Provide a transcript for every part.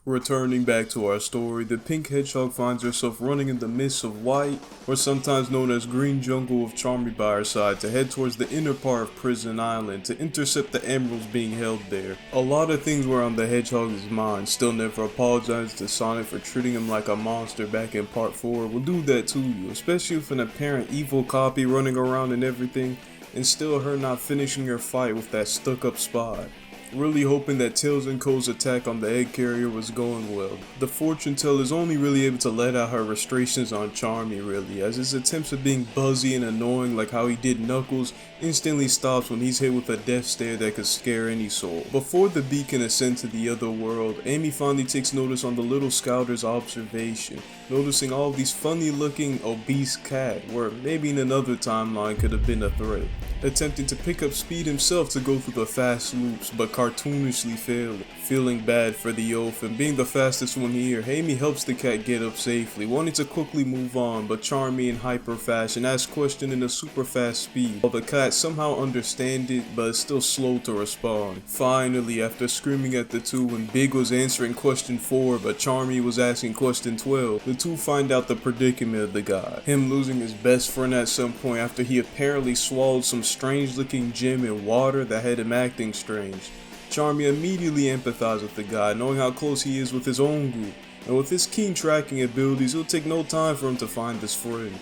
Returning back to our story, the pink hedgehog finds herself running in the midst of white, or sometimes known as green jungle with Charmy by her side to head towards the inner part of Prison Island to intercept the emeralds being held there. A lot of things were on the hedgehog's mind, still never apologized to Sonic for treating him like a monster back in part 4 will do that to you, especially with an apparent evil copy running around and everything, and still her not finishing her fight with that stuck up spy. Really hoping that Tails and Co's attack on the egg carrier was going well. The fortune teller is only really able to let out her frustrations on Charmy really, as his attempts at being buzzy and annoying like how he did Knuckles instantly stops when he's hit with a death stare that could scare any soul. Before the beacon ascends to the other world, Amy finally takes notice on the little scouter's observation, noticing all of these funny looking obese cat, where maybe in another timeline could have been a threat. Attempting to pick up speed himself to go through the fast loops, but cartoonishly failing. Feeling bad for the oaf and being the fastest one here, Amy helps the cat get up safely, wanting to quickly move on, but Charmy in hyper fashion asks question in a super fast speed, while the cat somehow understands it, but is still slow to respond. Finally, after screaming at the two when Big was answering question 4, but Charmy was asking question 12, the two find out the predicament of the guy. Him losing his best friend at some point after he apparently swallowed some strange looking gem in water that had him acting strange. Charmy immediately empathizes with the guy, knowing how close he is with his own group, and with his keen tracking abilities, it'll take no time for him to find his friend.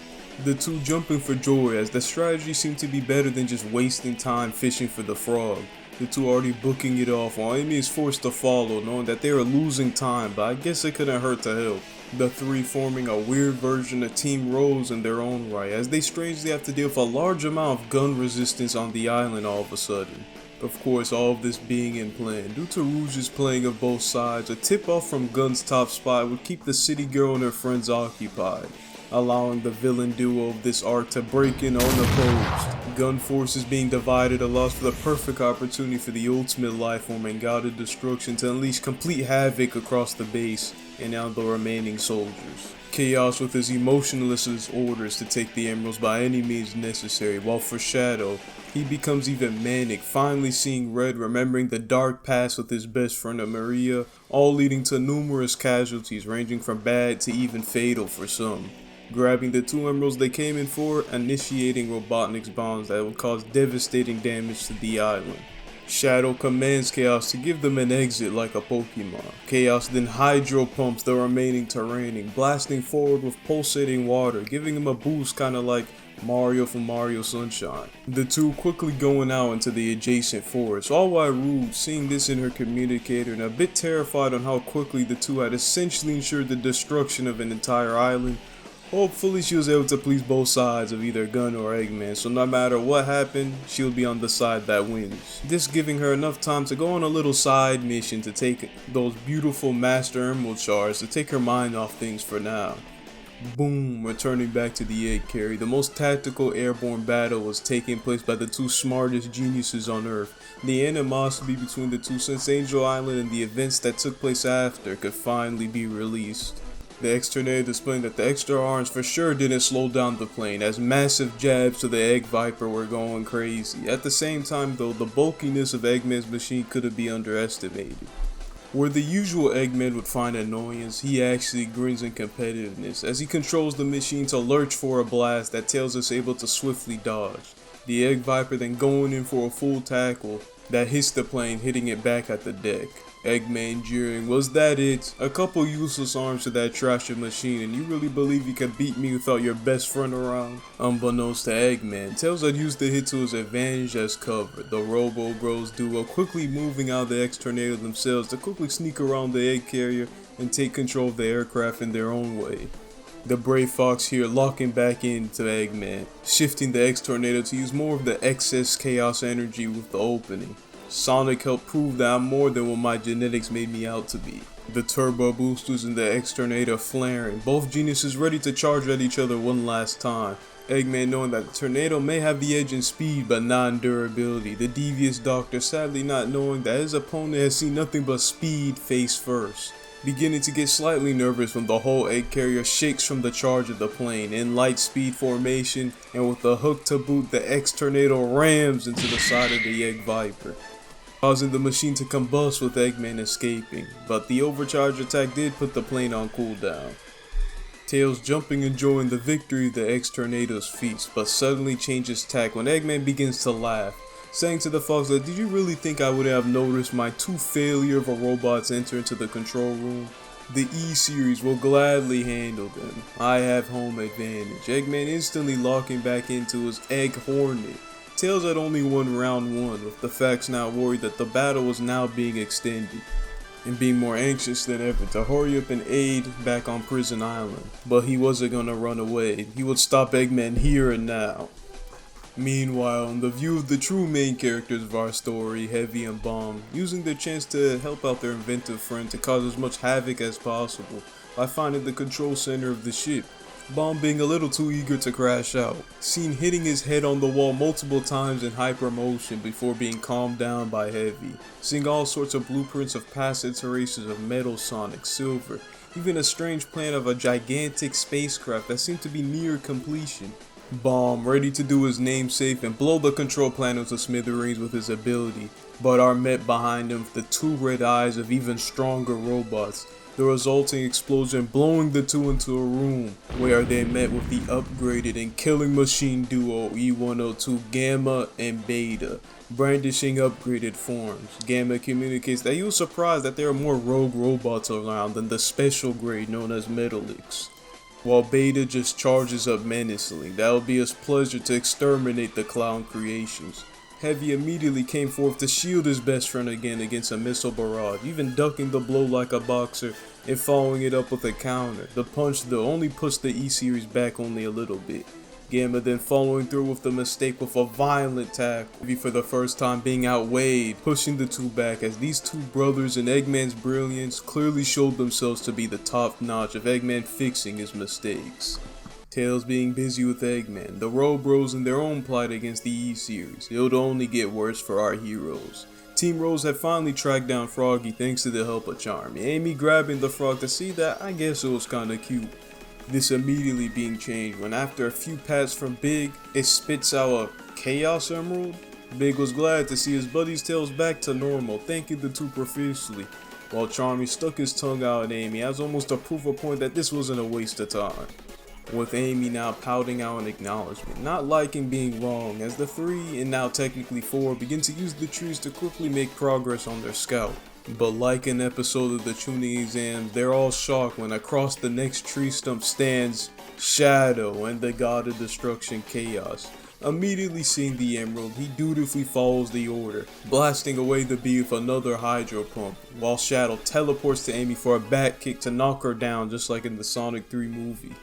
The two jumping for joy as the strategy seemed to be better than just wasting time fishing for the frog. The two already booking it off while Amy is forced to follow, knowing that they are losing time, but I guess it couldn't hurt to help. The three forming a weird version of Team Rose in their own right, as they strangely have to deal with a large amount of gun resistance on the island all of a sudden. Of course, all of this being in plan, due to Rouge's playing of both sides, a tip-off from Gun's top spot would keep the city girl and her friends occupied, allowing the villain duo of this arc to break in unopposed. Gun forces being divided allows for the perfect opportunity for the ultimate lifeform and God of Destruction to unleash complete havoc across the base and on the remaining soldiers. Chaos with his emotionless orders to take the emeralds by any means necessary, while for Shadow, he becomes even manic, finally seeing red, remembering the dark past with his best friend Maria, all leading to numerous casualties ranging from bad to even fatal for some. Grabbing the two emeralds they came in for, initiating Robotnik's bombs that would cause devastating damage to the island. Shadow commands Chaos to give them an exit like a Pokemon. Chaos then hydro pumps the remaining terrain, blasting forward with pulsating water, giving him a boost kinda like Mario from Mario Sunshine. The two quickly going out into the adjacent forest, all while Rouge, seeing this in her communicator and a bit terrified on how quickly the two had essentially ensured the destruction of an entire island. Hopefully she was able to please both sides of either Gun or Eggman, so no matter what happened, she'll be on the side that wins. This giving her enough time to go on a little side mission to take those beautiful Master Emerald shards to take her mind off things for now. Boom, returning back to the egg carrier, the most tactical airborne battle was taking place by the two smartest geniuses on Earth. The animosity between the two since Angel Island and the events that took place after could finally be released. The exterminator displaying that the extra arms for sure didn't slow down the plane, as massive jabs to the Egg Viper were going crazy. At the same time though, the bulkiness of Eggman's machine couldn't be underestimated. Where the usual Eggman would find annoyance, he actually grins in competitiveness, as he controls the machine to lurch for a blast that Tails is able to swiftly dodge. The Egg Viper then going in for a full tackle that hits the plane, hitting it back at the deck. Eggman jeering, "Was that it? A couple useless arms to that trashy machine and you really believe you could beat me without your best friend around?" Unbeknownst to Eggman, Tails had used the hit to his advantage as cover. The Robo Bros duo quickly moving out the exterminator themselves to quickly sneak around the egg carrier and take control of the aircraft in their own way. The Brave Fox here locking back into Eggman, shifting the exterminator to use more of the excess chaos energy with the opening. Sonic helped prove that I'm more than what my genetics made me out to be. The turbo boosters and the exterminator flaring, both geniuses ready to charge at each other one last time. Eggman knowing that the tornado may have the edge in speed but not in durability. The devious doctor sadly not knowing that his opponent has seen nothing but speed face first. Beginning to get slightly nervous when the whole egg carrier shakes from the charge of the plane in light speed formation, and with a hook to boot, the X-Tornado rams into the side of the Egg Viper. causing the machine to combust with Eggman escaping, but the overcharge attack did put the plane on cooldown. Tails jumping and enjoying the victory the X-Tornado's feast, but suddenly changes tack when Eggman begins to laugh, saying to the Fox that, "Did you really think I would have noticed my two failure of a robots enter into the control room? The E-Series will gladly handle them. I have home advantage." Eggman instantly locking back into his Egg Hornet. Tails had only won round 1, with the Fox now worried that the battle was now being extended, and being more anxious than ever to hurry up and aid back on Prison Island. But he wasn't gonna run away. He would stop Eggman here and now. Meanwhile, in the view of the true main characters of our story, Heavy and Bomb, using their chance to help out their inventive friend to cause as much havoc as possible by finding the control center of the ship. Bomb being a little too eager to crash out, seen hitting his head on the wall multiple times in hypermotion before being calmed down by Heavy, seeing all sorts of blueprints of past iterations of Metal Sonic, Silver, even a strange plan of a gigantic spacecraft that seemed to be near completion. Bomb ready to do his namesake and blow the control planet to smithereens with his ability, but are met behind him with the two red eyes of even stronger robots, the resulting explosion blowing the two into a room, where they met with the upgraded and killing machine duo E-102 Gamma and Beta, brandishing upgraded forms. Gamma communicates that he was surprised that there are more rogue robots around than the special grade known as Metallix, while Beta just charges up menacingly. That would be his pleasure to exterminate the clown creations. Heavy immediately came forth to shield his best friend again against a missile barrage, even ducking the blow like a boxer and following it up with a counter. The punch though only pushed the E-Series back only a little bit. Gamma then following through with the mistake with a violent tackle, Heavy for the first time being outweighed, pushing the two back as these two brothers in Eggman's brilliance clearly showed themselves to be the top notch of Eggman fixing his mistakes. Tails being busy with Eggman, the Road Bros in their own plight against the E-Series. It would only get worse for our heroes. Team Rose had finally tracked down Froggy thanks to the help of Charmy, Amy grabbing the frog to see that I guess it was kinda cute. This immediately being changed when after a few pats from Big, it spits out a Chaos Emerald. Big was glad to see his buddy's tails back to normal, thanking the two profusely, while Charmy stuck his tongue out at Amy as almost a proof of point that this wasn't a waste of time. With Amy now pouting out an acknowledgement, not liking being wrong, as the 3 and now technically 4 begin to use the trees to quickly make progress on their scout. But like an episode of the tuning exams, they're all shocked when across the next tree stump stands Shadow and the god of destruction Chaos. Immediately seeing the emerald, he dutifully follows the order, blasting away the bee with another hydro pump, while Shadow teleports to Amy for a back kick to knock her down just like in the Sonic 3 movie.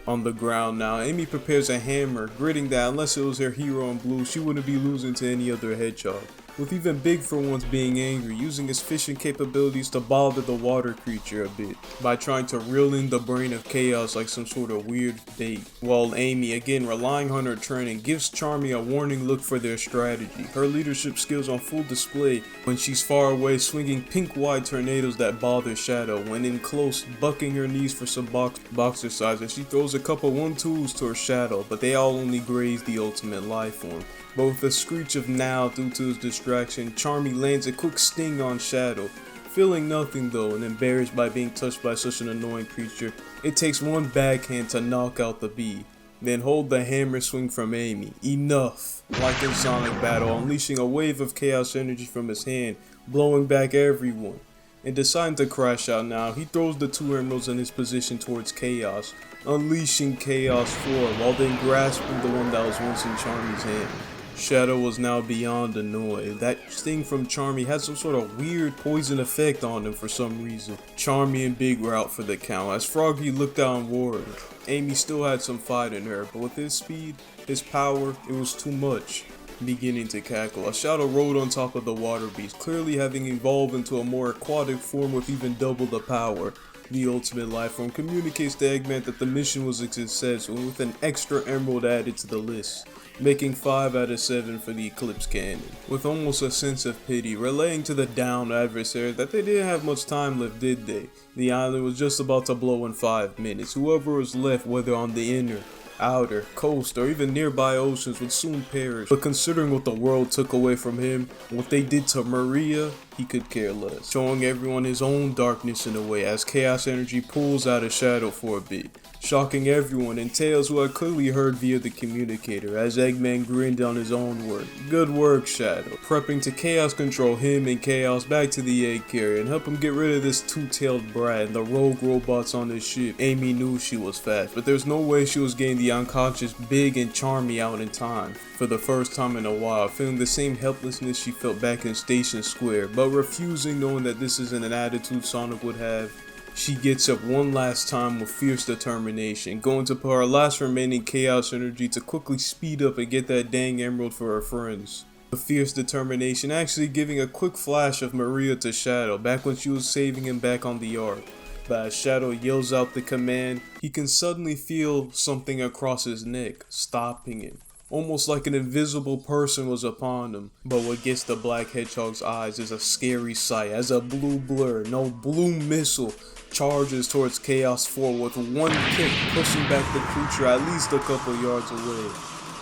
On the ground now, Amy prepares a hammer, gritting that unless it was her hero in blue, she wouldn't be losing to any other hedgehog. With even Big for once being angry, using his fishing capabilities to bother the water creature a bit, by trying to reel in the brain of Chaos like some sort of weird bait. While Amy, again relying on her training, gives Charmy a warning look for their strategy, her leadership skills on full display when she's far away swinging pink-wide tornadoes that bother Shadow, when in close, bucking her knees for some boxer size as she throws a couple 1-2s to her Shadow, but they all only graze the ultimate life form. But with a screech of now due to his distraction, Charmy lands a quick sting on Shadow. Feeling nothing though and embarrassed by being touched by such an annoying creature, it takes one backhand to knock out the bee. Then hold the hammer swing from Amy. Enough! Like in Sonic Battle, unleashing a wave of chaos energy from his hand, blowing back everyone. And deciding to crash out now, he throws the 2 emeralds in his position towards Chaos, unleashing Chaos form while then grasping the one that was once in Charmy's hand. Shadow was now beyond annoyed. That sting from Charmy had some sort of weird poison effect on him for some reason. Charmy and Big were out for the count as Froggy looked out and worried. Amy still had some fight in her, but with his speed, his power, it was too much. Beginning to cackle, a Shadow rode on top of the water beast, clearly having evolved into a more aquatic form with even double the power. The ultimate life form communicates to Eggman that the mission was a success with an extra emerald added to the list, making 5 out of 7 for the Eclipse Cannon. With almost a sense of pity, relaying to the downed adversary that they didn't have much time left, did they? The island was just about to blow in 5 minutes. Whoever was left, whether on the inner outer, coast, or even nearby oceans would soon perish. But considering what the world took away from him, what they did to Maria, he could care less, showing everyone his own darkness in a way as chaos energy pulls out of Shadow for a bit, shocking everyone and Tails, who had clearly heard via the communicator, as Eggman grinned on his own work. Good work, Shadow. Prepping to chaos control him and Chaos back to the egg carrier and help him get rid of this two-tailed brat and the rogue robots on his ship. Amy knew she was fast, but there's no way she was getting the unconscious Big and Charmy out in time. For the first time in a while, feeling the same helplessness she felt back in Station Square, but refusing, knowing that this isn't an attitude Sonic would have. She gets up one last time with fierce determination, going to put her last remaining chaos energy to quickly speed up and get that dang emerald for her friends. The fierce determination actually giving a quick flash of Maria to Shadow back when she was saving him back on the Ark. But as Shadow yells out the command, he can suddenly feel something across his neck, stopping him. Almost like an invisible person was upon him. But what gets the Black Hedgehog's eyes is a scary sight as a blue blur, no, blue missile, charges towards Chaos 4 with one kick, pushing back the creature at least a couple yards away,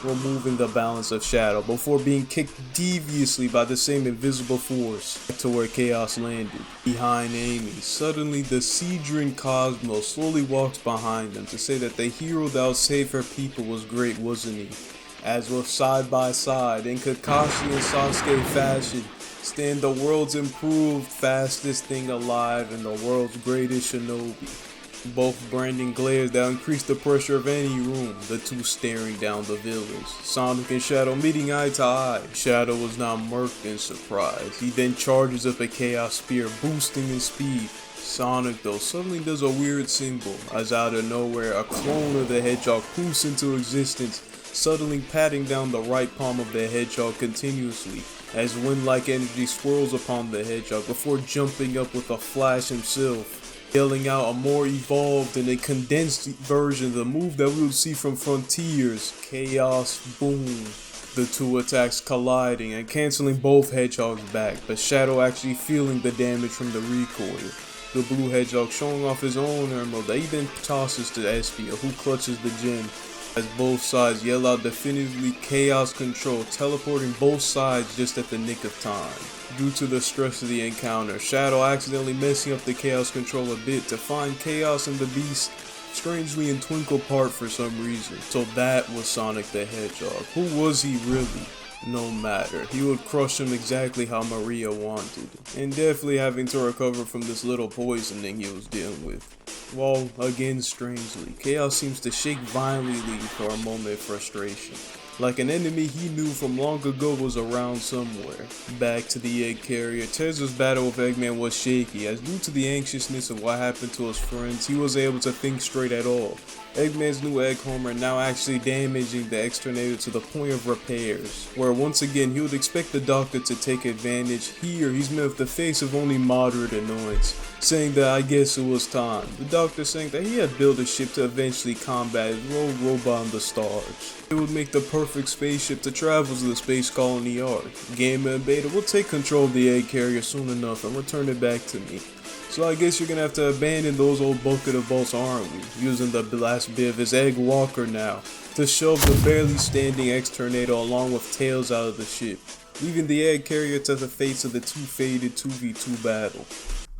removing the balance of Shadow before being kicked deviously by the same invisible force to where Chaos landed. Behind Amy, suddenly the Seedring Cosmos slowly walks behind them to say that the hero that would save her people was great, wasn't he? As with side by side, in Kakashi and Sasuke fashion, stand the world's improved fastest thing alive and the world's greatest shinobi. Both branding glares that increase the pressure of any room, the two staring down the villains. Sonic and Shadow meeting eye to eye. Shadow was now murked in surprise. He then charges up a Chaos Spear, boosting in speed. Sonic though suddenly does a weird symbol, as out of nowhere a clone of the hedgehog poofs into existence, suddenly patting down the right palm of the hedgehog continuously, as wind-like energy swirls upon the hedgehog before jumping up with a flash himself, yelling out a more evolved and a condensed version of the move that we would see from Frontiers, Chaos Boom. The two attacks colliding and cancelling both hedgehogs back, but Shadow actually feeling the damage from the recoil. The blue hedgehog showing off his own emerald that he then tosses to Espia, who clutches the gem, as both sides yell out definitively Chaos Control, teleporting both sides just at the nick of time. Due to the stress of the encounter, Shadow accidentally messing up the Chaos Control a bit to find Chaos and the Beast strangely in Twinkle Park for some reason. So that was Sonic the Hedgehog. Who was he really? No matter, he would crush him exactly how Maria wanted, and definitely having to recover from this little poisoning he was dealing with. While, again strangely, Chaos seems to shake violently for a moment of frustration, like an enemy he knew from long ago was around somewhere. Back to the egg carrier, Tezu's battle with Eggman was shaky, as due to the anxiousness of what happened to his friends, he wasn't able to think straight at all. Eggman's new egg homer now actually damaging the exterminator to the point of repairs, where once again he would expect the doctor to take advantage. Here he's met with the face of only moderate annoyance, saying that I guess it was time. The doctor saying that he had built a ship to eventually combat his rogue robot in the stars. It would make the perfect spaceship to travel to the space colony Ark. Gamma and Beta will take control of the egg carrier soon enough and return it back to me. So I guess you're gonna have to abandon those old bucket of bolts, aren't we? Using the last bit of his egg walker now to shove the barely standing exterminator along with Tails out of the ship, leaving the egg carrier to the fates of the two-fated 2v2 battle.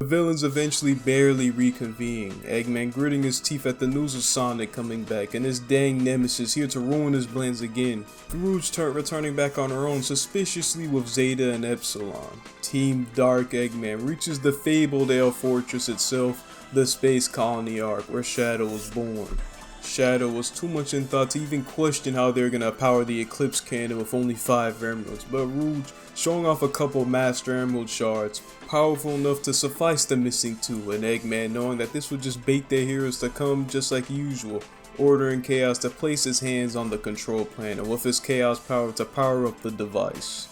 The villains eventually barely reconvene, Eggman gritting his teeth at the news of Sonic coming back and his dang nemesis here to ruin his plans again. Rouge returning back on her own suspiciously with Zeta and Epsilon. Team Dark Eggman reaches the fabled Ale Fortress itself, the space colony Ark where Shadow was born. Shadow was too much in thought to even question how they're gonna power the Eclipse Cannon with only 5 emeralds, but Rouge showing off a couple Master Emerald shards, powerful enough to suffice the missing 2, and Eggman knowing that this would just bait their heroes to come just like usual, ordering Chaos to place his hands on the control panel with his Chaos power to power up the device.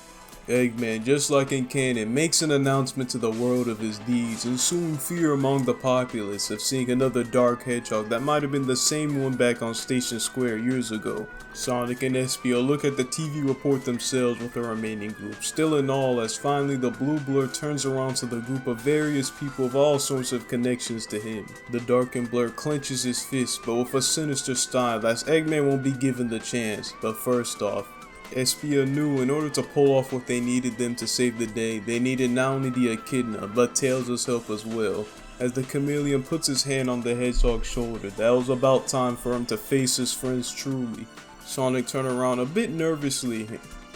Eggman, just like in canon, makes an announcement to the world of his deeds, ensuing fear among the populace of seeing another dark hedgehog that might have been the same one back on Station Square years ago. Sonic and Espio look at the TV report themselves with the remaining group, still in awe as finally the blue blur turns around to the group of various people of all sorts of connections to him. The darkened blur clenches his fist, but with a sinister style as Eggman won't be given the chance. But first off, Espia knew in order to pull off what they needed them to save the day, they needed not only the Echidna, but Tails' help as well. As the chameleon puts his hand on the hedgehog's shoulder, that was about time for him to face his friends truly. Sonic turned around a bit nervously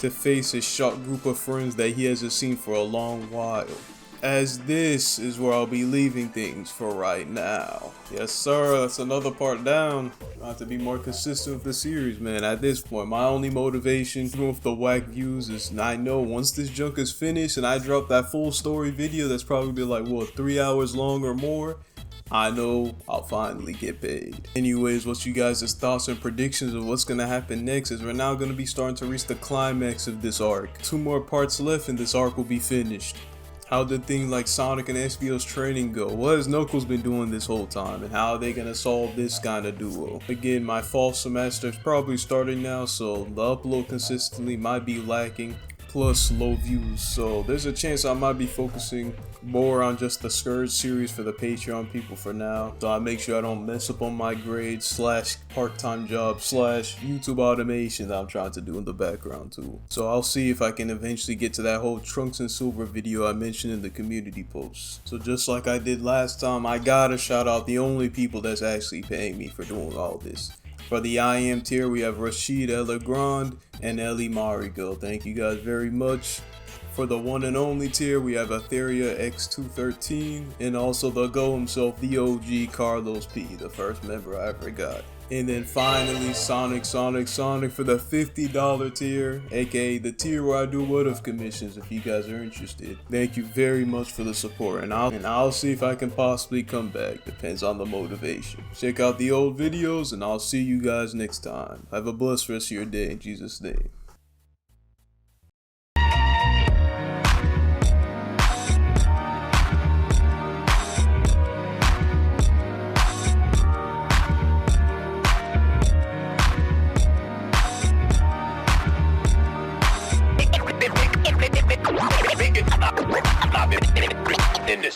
to face his shocked group of friends that he hasn't seen for a long while. As this is where I'll be leaving things for right now. Yes sir, that's another part down. I have to be more consistent with the series, man. At this point, my only motivation, even with the whack views, is I know once this junk is finished and I drop that full story video that's probably like, what, 3 hours long or more, I know I'll finally get paid. Anyways, what's you guys' thoughts and predictions of what's gonna happen next, as we're now gonna be starting to reach the climax of this arc. 2 more parts left and this arc will be finished. How did things like Sonic and Espio's training go? What has Knuckles been doing this whole time? And how are they gonna solve this kind of duo? Again, my fall semester is probably starting now, so the upload consistently might be lacking, plus low views. So there's a chance I might be focusing more on just the Scourge series for the Patreon people for now. So I make sure I don't mess up on my grades / part-time job / YouTube automation that I'm trying to do in the background too. So I'll see if I can eventually get to that whole Trunks and Silver video I mentioned in the community post. So just like I did last time, I gotta shout out the only people that's actually paying me for doing all this. For the I Am tier, we have Rashid Legrand and Ellie Marigo. Thank you guys very much. For the one and only tier, we have Etheria X213 and also the Go himself, the OG Carlos P, the first member I ever got. And then finally, Sonic for the $50 tier, aka the tier where I do what if commissions if you guys are interested. Thank you very much for the support, and I'll see if I can possibly come back. Depends on the motivation. Check out the old videos, and I'll see you guys next time. Have a blessed rest of your day in Jesus' name. In this